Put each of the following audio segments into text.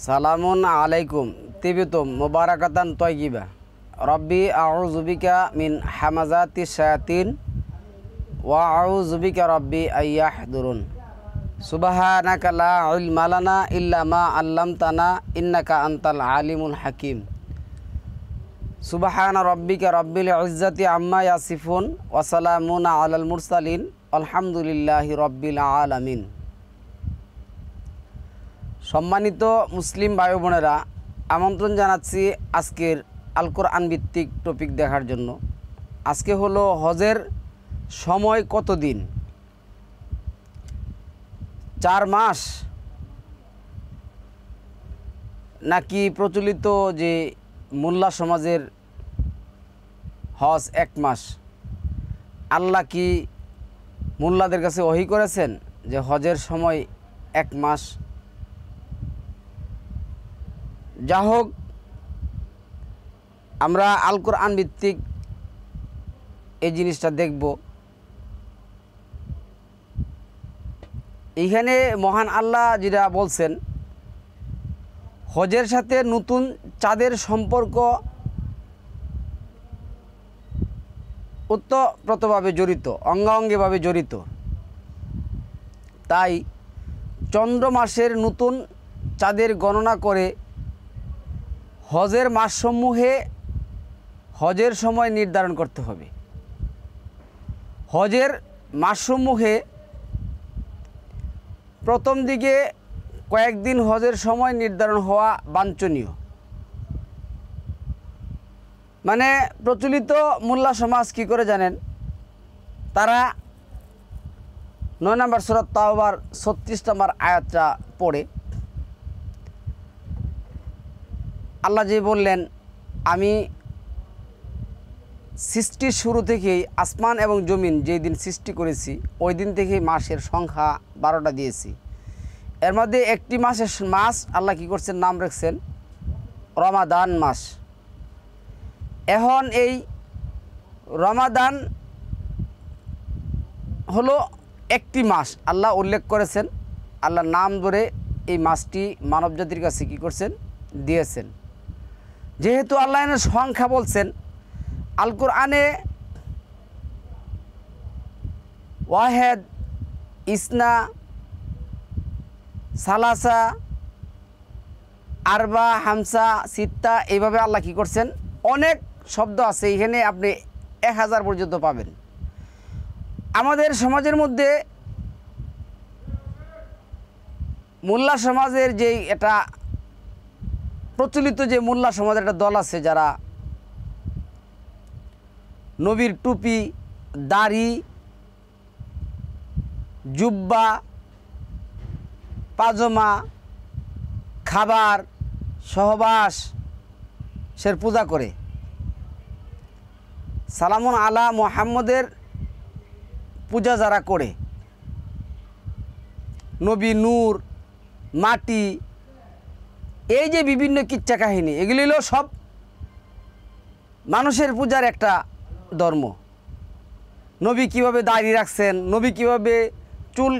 সালামুন আলাইকুম তিবিতুম মুবারাকাতান তয়্যিবা রব্বি আউযু বিকা মিন হামাযাতি শায়াতিন ওয়া আউযু বিকা রব্বি আইয়াহদুরুন সুবহানাকা লা ইলমা লানা ইল্লা মা আল্লামতানা ইন্নাকা আনতাল আলিমুল হাকিম সুবহানা রব্বিকা রব্বিল ইজ্জাতি আম্মা ইয়াসিফুন ওয়া সালামুন আলাল মুরসালিন আলহামদুলিল্লাহি রব্বিল আলামিন। সম্মানিত মুসলিম ভাই বোনেরা, আমন্ত্রণ জানাচ্ছি আজকের আল কোরআন ভিত্তিক টপিক দেখার জন্য। আজকে হলো হজের সময় কতদিন? 4 মাস নাকি প্রচলিত যে মোল্লা সমাজের হজ 1 মাস? আল্লাহ কি মোল্লাদের কাছে ওহী করেছেন যে হজের সময় 1 মাস? যা হোক, আমরা আল কোরআন ভিত্তিক এই জিনিসটা দেখব। এইখানে মহান আল্লাহ যেটা বলছেন, হজের সাথে নতুন চাঁদের সম্পর্ক ওতপ্রোতভাবে জড়িত, অঙ্গাঙ্গিভাবে জড়িত। তাই চন্দ্র মাসের নতুন চাঁদের গণনা করে হজের মাসসমূহে হজের সময় নির্ধারণ করতে হবে। হজের মাসসমূহে প্রথম দিকে কয়েকদিন হজের সময় নির্ধারণ হওয়া বাঞ্ছনীয়। মানে প্রচলিত মোল্লা সমাজ কি করে জানেন? তারা 9 নম্বর সূরা তাওবার 36 নম্বর আয়াতটা পড়ে আল্লাহ যে বললেন, আমি সৃষ্টির শুরু থেকেই আসমান এবং জমিন যেই দিন সৃষ্টি করেছি ওই দিন থেকেই মাসের সংখ্যা 12টা দিয়েছি। এর মধ্যে একটি মাস আল্লাহ কি করছেন, নাম রাখছেন রমাদান মাস। এখন এই রমাদান হলো একটি মাস আল্লাহ উল্লেখ করেছেন, আল্লাহ নাম ধরে এই মাসটি মানবজাতির কাছে কি করছেন, দিয়েছেন। যেহেতু আল্লাহ এর সংখ্যা বলছেন, আল কোরআনে ওয়াহেদ, ইসনা, সালাসা, আরবা, হামসা, সিত্তা, এইভাবে আল্লাহ কি করছেন, অনেক শব্দ আছে। এখানে আপনি 1000 পর্যন্ত পাবেন। আমাদের সমাজের মধ্যে মোল্লা সমাজের যেই এটা প্রচলিত যে মোল্লা সমাজের একটা দল আছে, যারা নবীর টুপি, দাড়ি, জুব্বা, পাজামা, খাবার, সহবাসের পূজা করে। সালামুন আলা মুহাম্মদের পূজা যারা করে, নবী, নূর, মাটি, এই যে বিভিন্ন কিচ্ছা কাহিনী, এগুলি হলো সব মানুষের পূজার একটা ধর্ম। নবী কীভাবে দাড়ি রাখছেন, নবী কীভাবে চুল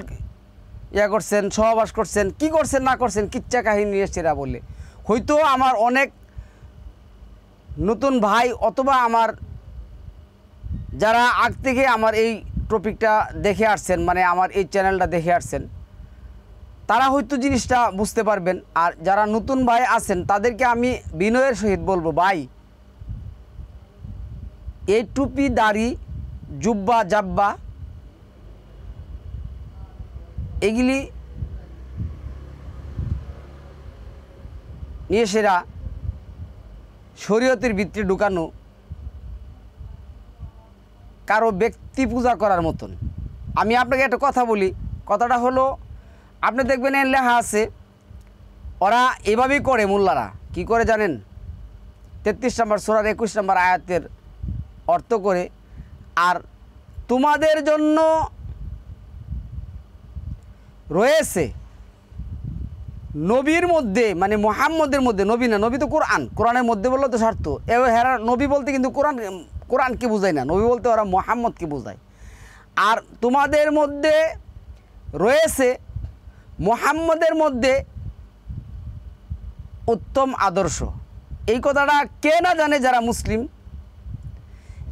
করছেন, সহবাস করছেন, কি করছেন না করছেন, কিচ্ছা কাহিনী এসেরা বলে। হয়তো আমার অনেক নতুন ভাই অথবা আমার যারা আগ থেকে আমার এই টপিকটা দেখে আসছেন, মানে আমার এই চ্যানেলটা দেখে আসছেন, তারা হয়তো জিনিসটা বুঝতে পারবেন। আর যারা নতুন ভাই আছেন তাদেরকে আমি বিনয়ের সহিত বলবো, ভাই এই টুপি, দাড়ি, জুব্বা, জাব্বা এগুলি নিয়ে সেরা শরীয়তের ভিতরে ঢুকানো কারো ব্যক্তি পূজা করার মতন। আমি আপনাকে একটা কথা বলি, কথাটা হলো, আপনি দেখবেন এর লেখা আছে, ওরা এভাবেই করে। মোল্লারা কি করে জানেন? 33 নম্বর সূরার 21 নম্বর আয়াতের অর্থ করে, আর তোমাদের জন্য রয়েছে নবীর মধ্যে, মানে মুহাম্মদের মধ্যে, নবী না, নবী তো কোরআনের মধ্যে বললে তো স্বার্থ। এবার হেরা নবী বলতে কিন্তু কোরআনকে বোঝায় না, নবী বলতে ওরা মুহাম্মদকে বোঝায়। আর তোমাদের মধ্যে রয়েছে মুহাম্মদের মধ্যে উত্তম আদর্শ, এই কথাটা কে না জানে যারা মুসলিম।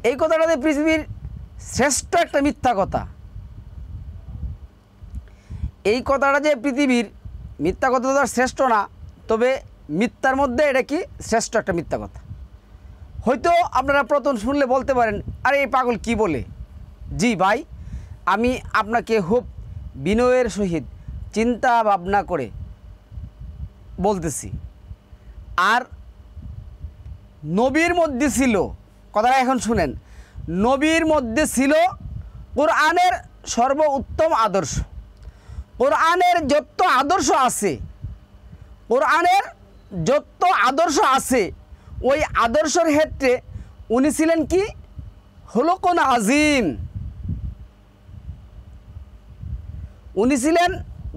এই কথাটা যে পৃথিবীর শ্রেষ্ঠ একটা মিথ্যা কথা, এই কথাটা যে পৃথিবীর মিথ্যা কথা তো শ্রেষ্ঠ না, তবে মিথ্যার মধ্যে এটা কি শ্রেষ্ঠ একটা মিথ্যা কথা। হয়তো আপনারা প্রথম শুনলে বলতে পারেন, আরে এই পাগল কি বলে। জি ভাই, আমি আপনাকে খুব বিনয়ের সহিত চিন্তা ভাবনা করে বলতেছি। আর নবীর মধ্যে ছিল, কথাটা এখন শুনেন, নবীর মধ্যে ছিল কোরআনের সর্বোত্তম আদর্শ। কোরআনের যত আদর্শ আছে, কোরআনের যত আদর্শ আছে, ওই আদর্শের ক্ষেত্রে উনি ছিলেন কি খুলুকুন আজিম। উনি ছিলেন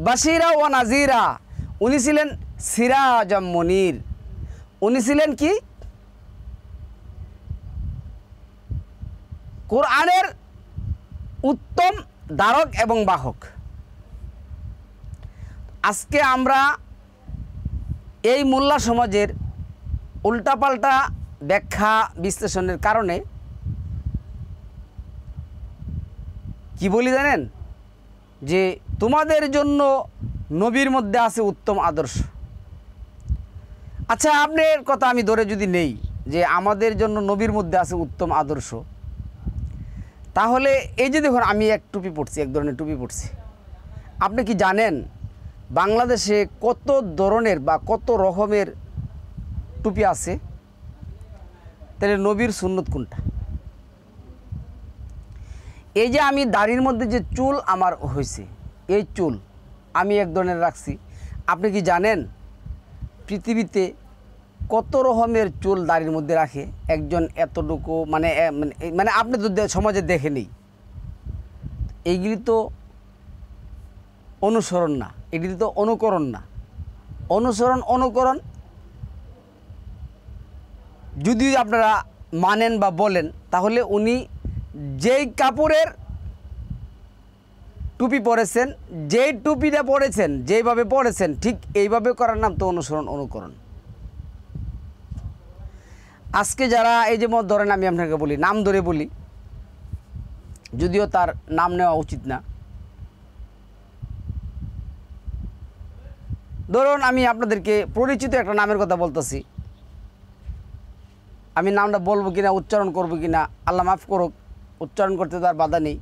বাশিরা ও নাজিরা, উনি ছিলেন সিরাজাম মুনির, উনি ছিলেন কি কোরআনের উত্তম ধারক এবং বাহক। আজকে আমরা এই মোল্লা সমাজের উল্টাপাল্টা ব্যাখ্যা বিশ্লেষণের কারণে কি বলি জানেন, যে তোমাদের জন্য নবীর মধ্যে আছে উত্তম আদর্শ। আচ্ছা, আপনার কথা আমি ধরে যদি নেই যে আমাদের জন্য নবীর মধ্যে আছে উত্তম আদর্শ, তাহলে এই যে দেখুন আমি এক টুপি পরছি, এক ধরনের টুপি পরছি। আপনি কি জানেন বাংলাদেশে কত ধরনের বা কত রকমের টুপি আছে? তাহলে নবীর সুন্নত কোনটা? এই যে আমি দাড়ির মধ্যে যে চুল আমার হয়েছে, এই চুল আমি এক ধরনের রাখছি। আপনি কি জানেন পৃথিবীতে কত রকমের চুল দাড়ির মধ্যে রাখে একজন? এতটুকু মানে মানে আপনি তো সমাজে দেখেনি। এইগুলি তো অনুসরণ না, এগুলি তো অনুকরণ না। অনুকরণ যদি আপনারা মানেন বা বলেন, তাহলে উনি যেই কাপড়ের টুপি পরেছেন, যেই টুপিটা পরেছেন, যেইভাবে পরেছেন, ঠিক এইভাবে করার নাম তো অনুকরণ। আজকে যারা এই যে ধরেন, আমি আপনাকে বলি, নাম ধরে বলি, যদিও তার নাম নেওয়া উচিত না। ধরুন আমি আপনাদেরকে পরিচিত একটা নামের কথা বলতেছি, আমি নামটা বলবো কিনা, উচ্চারণ করবো কিনা আল্লাহ মাফ করুক, উচ্চারণ করতে তার বাধা নেই।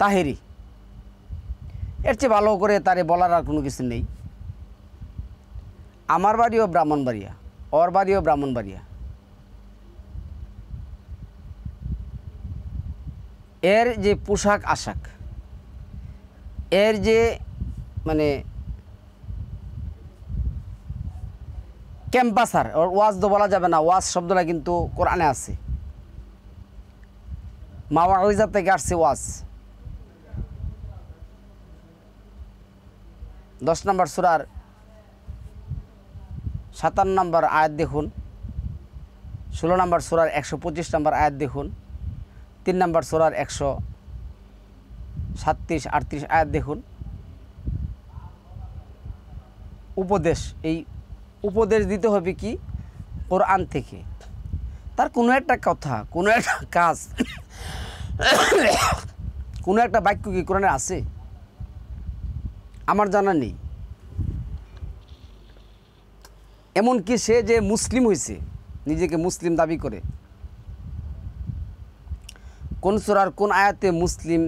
তাহেরি, এর চেয়ে ভালো করে তারে বলার আর কোনো কিছু নেই। আমার বাড়িও ব্রাহ্মণবাড়িয়া, ওর বাড়িও ব্রাহ্মণবাড়িয়া। এর যে পোশাক আশাক, এর যে মানে ক্যাম্পাসার, ওর ওয়াজ তো বলা যাবে না, ওয়াজ শব্দটা কিন্তু কোরআনে আছে, মাওয়াইজা থেকে আসছে ওয়াজ। 10 নম্বর সূরার 57 নম্বর আয়াত দেখুন, 16 নম্বর সূরার 125 নম্বর আয়াত দেখুন, 3 নম্বর সূরার 137-38 আয়াত দেখুন। উপদেশ, এই উপদেশ দিতে হবে কি কোরআন থেকে। তার কোনো একটা কথা, কোনো একটা কাজ, কোনো একটা বাক্য কি কোরআনে আছে? আমার জানা নেই। এমনকি সে যে মুসলিম হয়েছে, নিজেকে মুসলিম দাবি করে, কোন সূরার কোন আয়াতে মুসলিম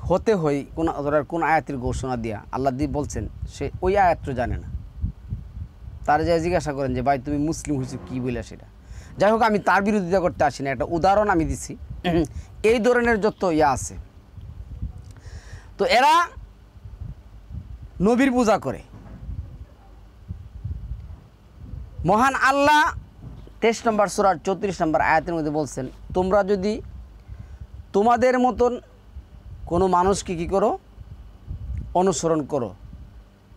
হতে হয়, কোন সূরার কোন আয়াতের ঘোষণা দিয়া আল্লাহ বলছেন, সে ওই আয়াতটা জানে না। তার যা জিজ্ঞাসা করেন যে ভাই তুমি মুসলিম হয়েছো কি বলে, সেটা যাই হোক, আমি তার বিরোধিতা করতে আসি না, একটা উদাহরণ আমি দিছি। এই ধরনের যত আছে, তো এরা নবীর পূজা করে। মহান আল্লাহ 23 নম্বর সূরার 34 নম্বর আয়াতের মধ্যে বলছেন, তোমরা যদি তোমাদের মতন কোনো মানুষকে কী করো, অনুসরণ করো,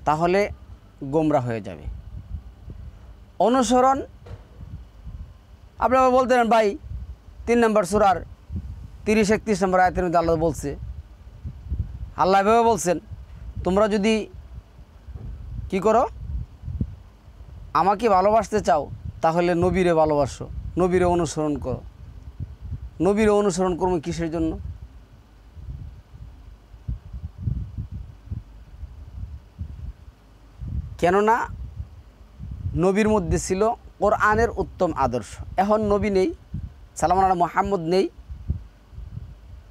তাহলে গোমরা হয়ে যাবে। অনুসরণ আপনারা বলতে পারেন ভাই 3 নম্বর সূরার 30-31 নম্বর আয়াতের মধ্যে আল্লাহ বলছে, আল্লাহ এভাবে বলছেন, তোমরা যদি কি করো? আমাকে ভালোবাসতে চাও তাহলে নবীরে ভালোবাসো, নবীরে অনুসরণ করো। নবীরে অনুসরণ করবো কিসের জন্য? কেননা নবীর মধ্যে ছিল কোরআনের উত্তম আদর্শ। এখন নবী নেই, সাল্লাল্লাহু আলাইহি মুহাম্মদ নেই,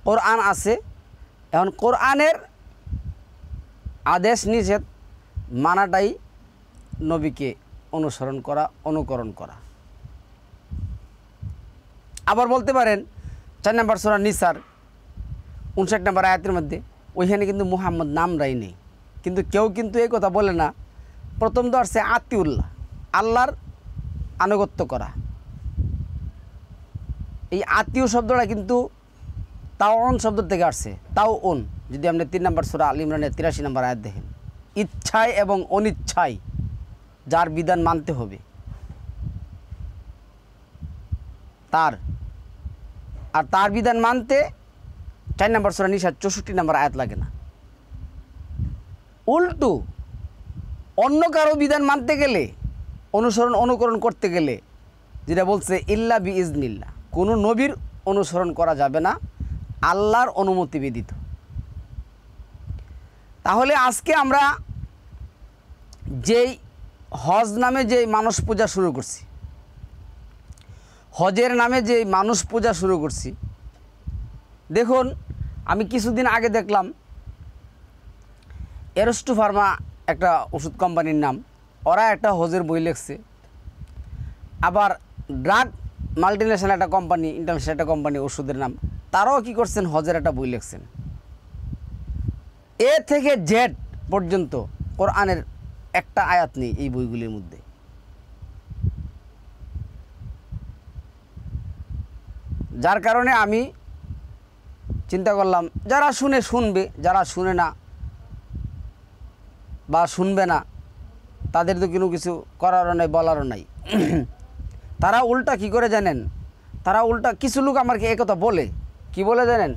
কোরআন আছে। এখন কোরআনের আদেশ নিষেধ মানাটাই নবীকে অনুসরণ করা, অনুকরণ করা। আবার বলতে পারেন 4 নম্বর সূরা নিসার 59 নম্বর আয়াতের মধ্যে ওইখানে কিন্তু মুহাম্মদ নামরাই নেই, কিন্তু কেউ কিন্তু এই কথা বলে না। প্রথম তো আসছে আতিউল্লাহ, আল্লাহর আনুগত্য করা। এই আতিউ শব্দটা কিন্তু তাওন শব্দ থেকে আসছে, তাওন। যদি আপনি 3 নম্বর সূরা আল ইমরানের 83 নম্বর আয়াত দেখেন, ইচ্ছায় এবং অনিচ্ছায় যার বিধান মানতে হবে তার, আর তার বিধান মানতে 4 নম্বর সূরা নিসার 64 নম্বর আয়াত লাগে না। উল্টো অন্য কারো বিধান মানতে গেলে, অনুসরণ অনুকরণ করতে গেলে যেটা বলছে ইল্লা বি ইজনিল্লাহ, কোনো নবীর অনুসরণ করা যাবে না আল্লাহর অনুমতি ব্যতীত। তাহলে আজকে আমরা যেই হজ নামে যেই মানুষ পূজা শুরু করছি, হজের নামে যেই মানুষ পূজা শুরু করছি, দেখুন আমি কিছুদিন আগে দেখলাম এরস্টু ফার্মা একটা ওষুধ কোম্পানির নাম, ওরা একটা হজের বই লিখছে। আবার ড্রাগ মাল্টিনেশনাল একটা কোম্পানি, ইন্টারন্যাশনাল একটা কোম্পানি ওষুধের নাম, তারাও কি করছেন হজের একটা বই লিখছেন। এ থেকে জেড পর্যন্ত কোরআনের একটা আয়াত নেই এই বইগুলির মধ্যে। যার কারণে আমি চিন্তা করলাম যারা শুনে শুনবে, যারা শুনে না বা শুনবে না তাদের তো কোনো কিছু করারও নাই, বলারও নাই। তারা উল্টা কি করে জানেন? তারা উল্টা কিছু লোক আমাকে একথা বলে, কি বলে জানেন?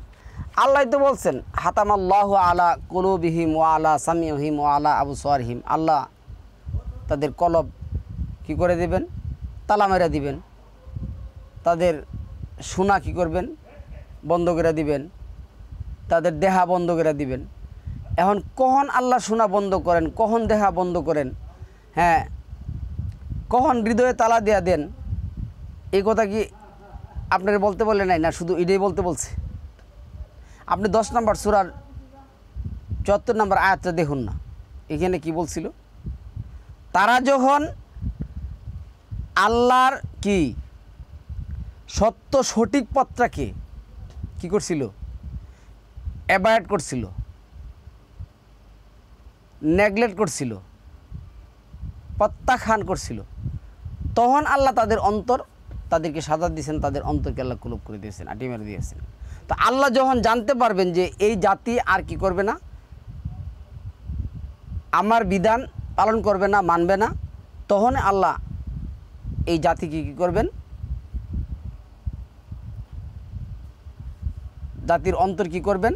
আল্লাহ তো বলছেন হাতামাল্লাহু আলা কুলুবিহিম ওয়া আলা সামিউহিম ওয়া আলা আবসারিহিম, আল্লাহ তাদের কলব কি করে দিবেন? তালা মেরে দিবেন। তাদের শোনা কি করবেন? বন্ধ করে দিবেন। তাদের দেহা বন্ধ করে দিবেন। এখন কখন আল্লাহ শোনা বন্ধ করেন, কখন দেহা বন্ধ করেন, হ্যাঁ কখন হৃদয়ে তালা দেয়া দেন, এই কথা কি আপনার বলতে বলে নাই না? শুধু এটাই বলতে বলছে। আপনি 10 নম্বর সূরার 74 নম্বর আয়াতটা দেখুন না, এখানে কি বলছিল? তারা যখন আল্লাহর কি সত্য সঠিক পথটাকে কি করছিল? অ্যাভয়েড করছিল, নেগলেক্ট করছিল, প্রত্যাখ্যান করছিল, তখন আল্লাহ তাদের অন্তর, তাদেরকে সাজা দিয়েছেন, তাদের অন্তরকে আল্লাহ কুলুপ করে দিয়েছেন, আটি মেরে দিয়েছেন। তো আল্লাহ যখন জানতে পারবেন যে এই জাতি আর কি করবে না, আমার বিধান পালন করবে না, মানবে না, তখন আল্লাহ এই জাতিকে কী করবেন? জাতির অন্তর কি করবেন?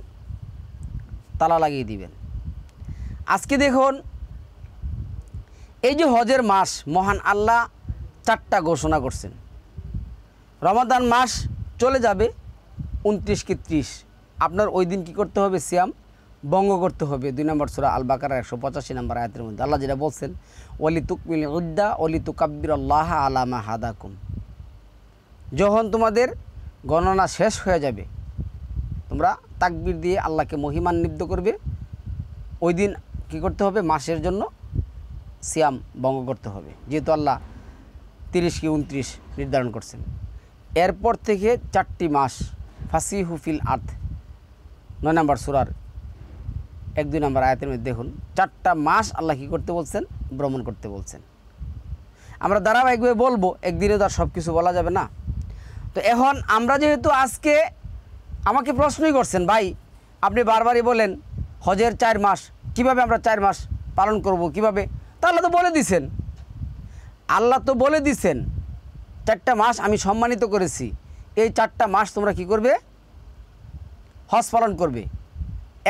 তালা লাগিয়ে দিবেন। আজকে দেখুন এই যে হজের মাস, মহান আল্লাহ 4টা ঘোষণা করছেন। রমাদান মাস চলে যাবে 29 কি 30, আপনার ওই দিন কী করতে হবে? সিয়াম ভঙ্গ করতে হবে। 2 নম্বর সূরা আল বাকারার 185 নম্বর আয়াতের মধ্যে আল্লাহ যেটা বলছেন ওয়ালি তুকমিল উদ্দা ওয়ালি তুকাব্বিরাল্লাহ আলা মা হাদাকুম, যখন তোমাদের গণনা শেষ হয়ে যাবে তোমরা তাকবীর দিয়ে আল্লাহকে মহিমান্বিত করবে। ওই দিন কী করতে হবে? মাসের জন্য সিয়াম ভঙ্গ করতে হবে, যেহেতু আল্লাহ 30 কি 29 নির্ধারণ করছেন। এরপর থেকে 4টি মাস ফাসিহু ফিল আরদ 9 নম্বর সূরার 1-2 নম্বর আয়াতের মধ্যে দেখুন 4টা মাস আল্লাহ কী করতে বলছেন? ভ্রমণ করতে বলছেন। আমরা ধারাবাহিকভাবে বলবো, একদিনে তো আর সব কিছু বলা যাবে না। তো এখন আমরা যেহেতু আজকে আমাকে প্রশ্নই করছেন, ভাই আপনি বারবারই বলেন হজের 4 মাস, কিভাবে আমরা 4 মাস পালন করব, কিভাবে? তা আল্লাহ তো বলে দিছেন, আল্লাহ তো বলে দিছেন 4টা মাস আমি সম্মানিত করেছি, এই 4টা মাস তোমরা কি করবে? হজ পালন করবে।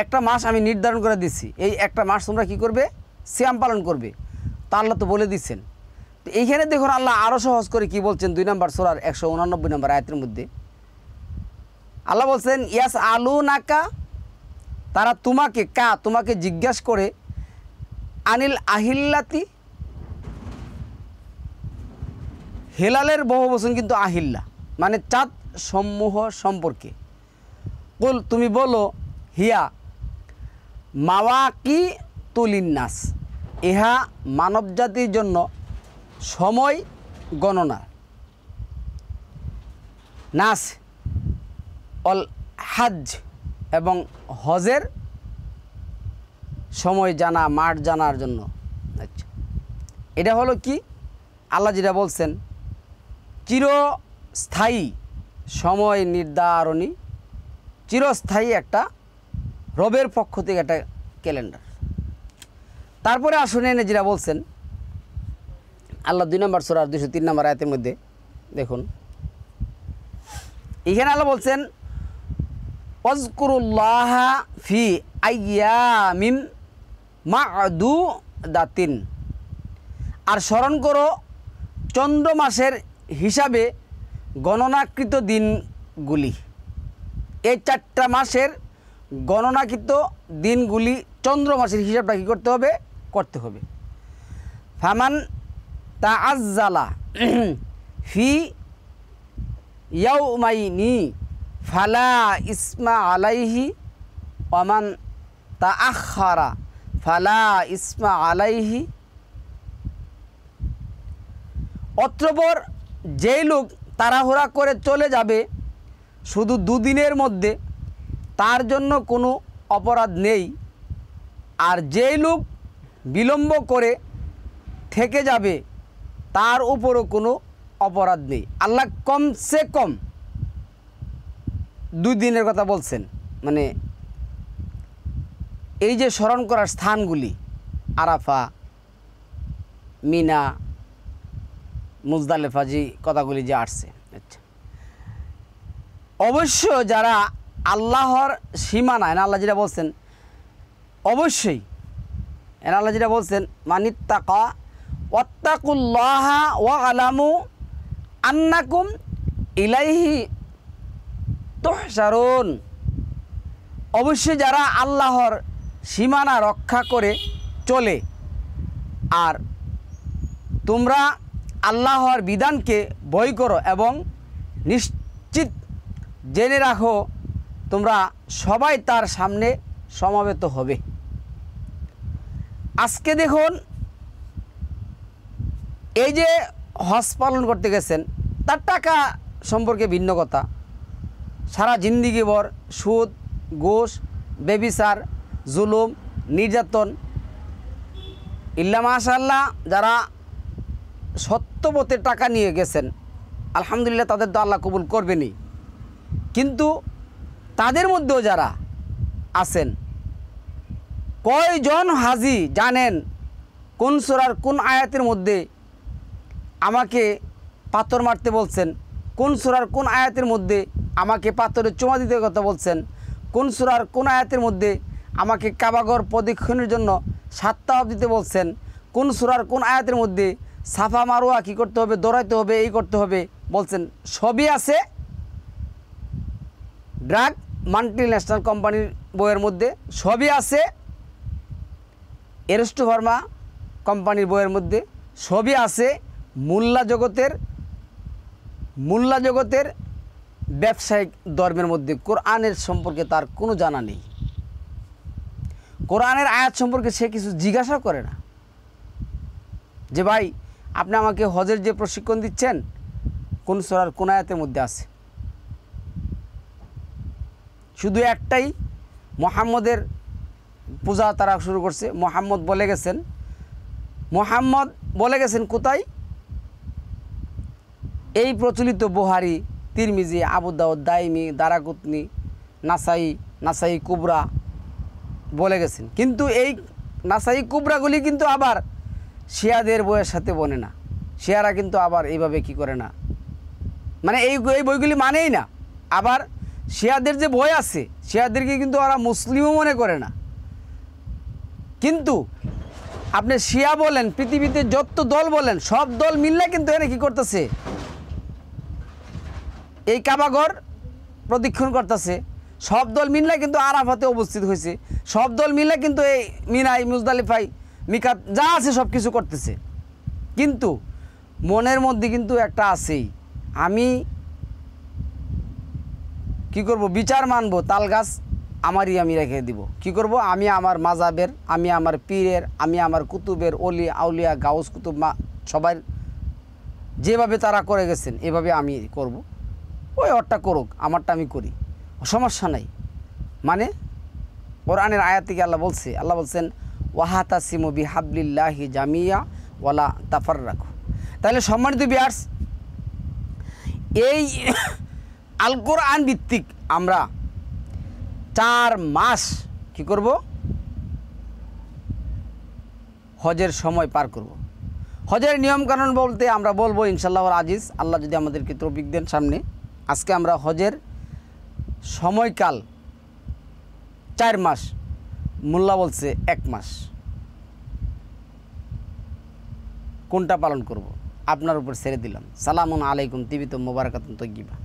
একটা মাস আমি নির্ধারণ করে দিচ্ছি, এই একটা মাস তোমরা কি করবে? সিয়াম পালন করবে। তা আল্লাহ তো বলে দিচ্ছেন। তো এইখানে দেখুন আল্লাহ আরও সহজ করে কি বলছেন 2 নম্বর সূরার 189 নম্বর আয়াতের মধ্যে আল্লাহ বলছেন ইয়াস আলু নাকা, তারা তোমাকে জিজ্ঞাসা করে আনিল আহিল্লাতি, হেলালের বহুবচন কিন্তু আহিল্লা, মানে চাঁদ সমূহ সম্পর্কে। কুল, তুমি বলো, হিয়া মাওয়াকি তুলিন্নাস, ইহা মানবজাতির জন্য সময় গণনা, নাস অল হাজ, এবং হজের সময় জানা, মাঠ জানার জন্য। আচ্ছা, এটা হলো কি আল্লাহ যেটা বলছেন চিরস্থায়ী সময় নির্ধারণী, চিরস্থায়ী একটা রবের পক্ষ থেকে একটা ক্যালেন্ডার। তারপরে আসুন এনে যেটা বলছেন আল্লাহ 2 নম্বর সূরার 203 নম্বর আয়াতের মধ্যে দেখুন, এখানে আল্লাহ বলছেন ওয়াজকুরুল্লাহ ফি আইয়ামিম মা'দুদাতিন, আর স্মরণ করো চন্দ্র মাসের হিসাবে গণনাকৃত দিনগুলি। এই 4টা মাসের গণনাকৃত দিনগুলি চন্দ্র মাসের হিসাবটা কী করতে হবে। ফামান তাআজ্জালা ফি ইয়াউমাইনি ফালা ইসমা আলাইহি ওয়ামান তাআখারা ফালা ইসমা আলাইহি। অতঃপর যেই লোক তাড়াহুড়া করে চলে যাবে শুধু 2 দিনের মধ্যে, তার জন্য কোনো অপরাধ নেই, আর যেই লোক বিলম্ব করে থেকে যাবে তার উপরও কোনো অপরাধ নেই। আল্লাহ কমসে কম 2 দিনের কথা বলছেন, মানে এই যে স্মরণ করার স্থানগুলি আরাফা, মিনা, মুজদালেফা, যে কথাগুলি যে আসছে। আচ্ছা, অবশ্য যারা আল্লাহর সীমানায়, আল্লাহ যেটা বলছেন অবশ্যই, আল্লাহ যেটা বলছেন মানিত্তাকা ওয়াত্তাকুল্লাহা ওয়া আলামু আন্নাকুম ইলাইহি তুহশারুন, অবশ্যই যারা আল্লাহর সীমানা রক্ষা করে চলে আর তোমরা আল্লাহর বিধানকে ভয় করো এবং নিশ্চিত জেনে রাখো তোমরা সবাই তার সামনে সমবেত হবে। আজকে দেখুন এই যে হজ পালন করতে গেছেন, তার টাকা সম্পর্কে ভিন্ন কথা, সারা জিন্দিগিভর সুদ, ঘুষ, বেবিচার, জুলুম, নির্যাতন, ইল্লা মাশাআল্লাহ যারা সত্যপথে টাকা নিয়ে গেছেন আলহামদুলিল্লাহ তাদের তো আল্লাহ কবুল করবেনই, কিন্তু তাদের মধ্যেও যারা আছেন, কয়জন হাজি জানেন কোন সূরার কোন আয়াতের মধ্যে আমাকে পাথর মারতে বলছেন, কোন সূরার কোন আয়াতের মধ্যে আমাকে পাথরে চুমা দিতে কথা বলছেন, কোন সূরার কোন আয়াতের মধ্যে আমাকে কাবাঘর প্রদক্ষিণের জন্য 7 তাওয়াফ দিতে বলছেন, কোন সূরার কোন আয়াতের মধ্যে সাফা মারোয়া কী করতে হবে, দৌড়াইতে হবে, এই করতে হবে বলছেন, সবই আছে ড্রাগ মাল্টিন্যাশনাল কোম্পানির বইয়ের মধ্যে, সবই আছে এরস্টো ফার্মা কোম্পানির বইয়ের মধ্যে, সবই আছে মোল্লা জগতের ব্যবসায়িক ধর্মের মধ্যে। কোরআনের সম্পর্কে তার কোনো জানা নেই, কোরআনের আয়াত সম্পর্কে সে কিছু জিজ্ঞাসা করে না যে ভাই আপনি আমাকে হজের যে প্রশিক্ষণ দিচ্ছেন কোন সূরার কোন আয়াতের মধ্যে আছে। শুধু একটাই, মুহাম্মদের পূজা তারা শুরু করছে, মুহাম্মদ বলে গেছেন কোথায়, এই প্রচলিত বুখারী, তিরমিজি, আবু দাউদ, দাইমি, দারাকুতনি, নাসাই কুবরা বলে গেছেন, কিন্তু এই নাসাই কুবরাগুলি কিন্তু আবার শিয়াদের বইয়ের সাথে বনে না, শিয়ারা কিন্তু আবার এইভাবে কি করে না, মানে এই বইগুলি মানেই না। আবার শিয়াদের যে বই আছে শিয়াদেরকে কিন্তু ওরা মুসলিমও মনে করে না, কিন্তু আপনি শিয়া বলেন, পৃথিবীতে যত দল বলেন, সব দল মিললে কিন্তু এনে কি করতেছে, এই কাবাঘর প্রদক্ষিণ করতেছে। সব দল মিললে কিন্তু আরাফাতে উপস্থিত হয়েছে, সব দল মিললে কিন্তু এই মিনাই, মুজদালিফাই, মিকাত যা আছে সব কিছু করতেছে। কিন্তু মনের মধ্যে কিন্তু একটা আছেই, আমি কি করব, বিচার মানব, তাল গাছ আমারই আমি রেখে দিব। কি করব, আমি আমার মাজাবের, আমি আমার পীরের, আমি আমার কুতুবের, অলি আউলিয়া গাউস কুতুব সবার যেভাবে তারা করে গেছেন এভাবে আমি করব। ওই ওরটা করুক, আমারটা আমি করি, সমস্যা নাই। মানে কোরআনের আয়াত থেকে আল্লাহ বলছে, আল্লাহ বলছেন ওয়াহাতাসিমু বিহাবলিল্লাহি জামিয়া ওয়ালা তাফাররাকু। তাহলে সম্মানিত ভিউয়ার্স, এই আল কোরআন ভিত্তিক আমরা 4 মাস কি করব, হজের সময় পার করব। হজের নিয়মকানুন বলতে আমরা বলবো ইনশাআল্লাহ আজিজ, আল্লাহ যদি আমাদেরকে তৌফিক দেন সামনে। আজকে আমরা হজের সময়কাল 4 মাস, মোল্লা বলছে 1 মাস, কোনটা পালন করব আপনার উপর ছেড়ে দিলাম। সালামুন আলাইকুম তিবিত মোবারকাতুন তয়্যিবা।